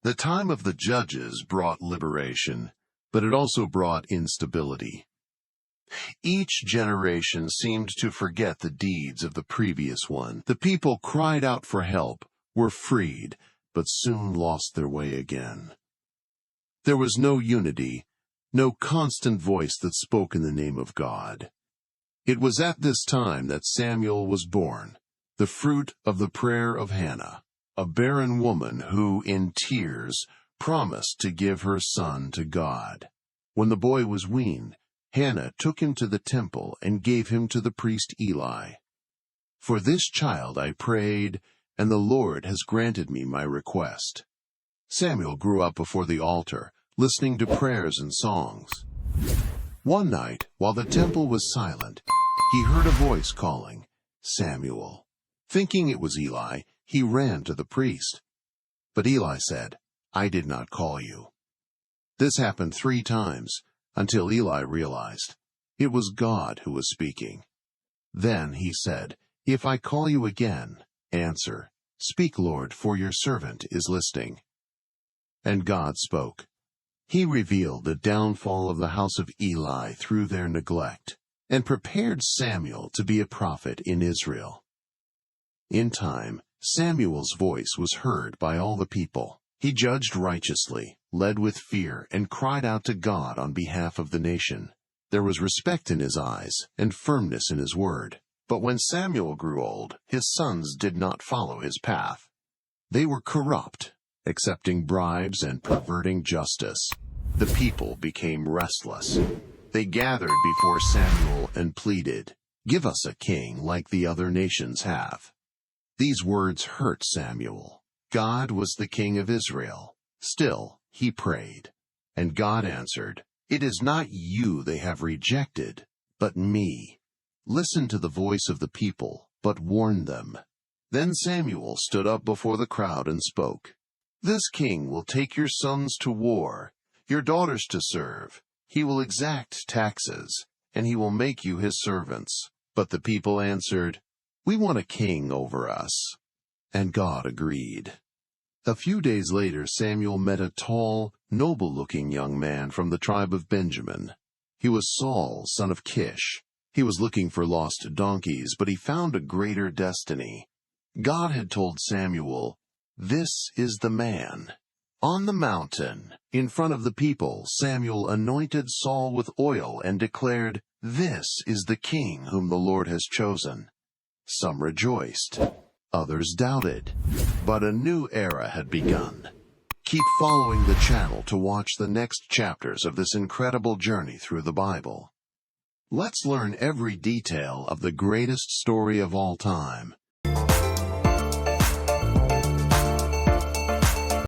The time of the judges brought liberation, but it also brought instability. Each generation seemed to forget the deeds of the previous one. The people cried out for help, were freed, but soon lost their way again. There was no unity, no constant voice that spoke in the name of God. It was at this time that Samuel was born, the fruit of the prayer of Hannah, a barren woman who, in tears, promised to give her son to God. When the boy was weaned, Hannah took him to the temple and gave him to the priest Eli. "For this child I prayed, and the Lord has granted me my request." Samuel grew up before the altar, listening to prayers and songs. One night, while the temple was silent, he heard a voice calling, "Samuel." Thinking it was Eli, he ran to the priest. But Eli said, "I did not call you." This happened 3 times, until Eli realized it was God who was speaking. Then he said, "If I call you again, answer. Speak, Lord, for your servant is listening." And God spoke. He revealed the downfall of the house of Eli through their neglect, and prepared Samuel to be a prophet in Israel. In time, Samuel's voice was heard by all the people. He judged righteously, led with fear, and cried out to God on behalf of the nation. There was respect in his eyes and firmness in his word. But when Samuel grew old, his sons did not follow his path. They were corrupt, accepting bribes and perverting justice. The people became restless. They gathered before Samuel and pleaded, "Give us a king like the other nations have." These words hurt Samuel. God was the king of Israel. Still, he prayed, and God answered, "It is not you they have rejected, but me. Listen to the voice of the people, but warn them." Then Samuel stood up before the crowd and spoke, "This king will take your sons to war, your daughters to serve. He will exact taxes, and he will make you his servants." But the people answered, "We want a king over us." And God agreed. A few days later, Samuel met a tall, noble-looking young man from the tribe of Benjamin. He was Saul, son of Kish. He was looking for lost donkeys, but he found a greater destiny. God had told Samuel, "This is the man." On the mountain, in front of the people, Samuel anointed Saul with oil and declared, "This is the king whom the Lord has chosen." Some rejoiced. Others doubted. But a new era had begun. Keep following the channel to watch the next chapters of this incredible journey through the Bible. Let's learn every detail of the greatest story of all time,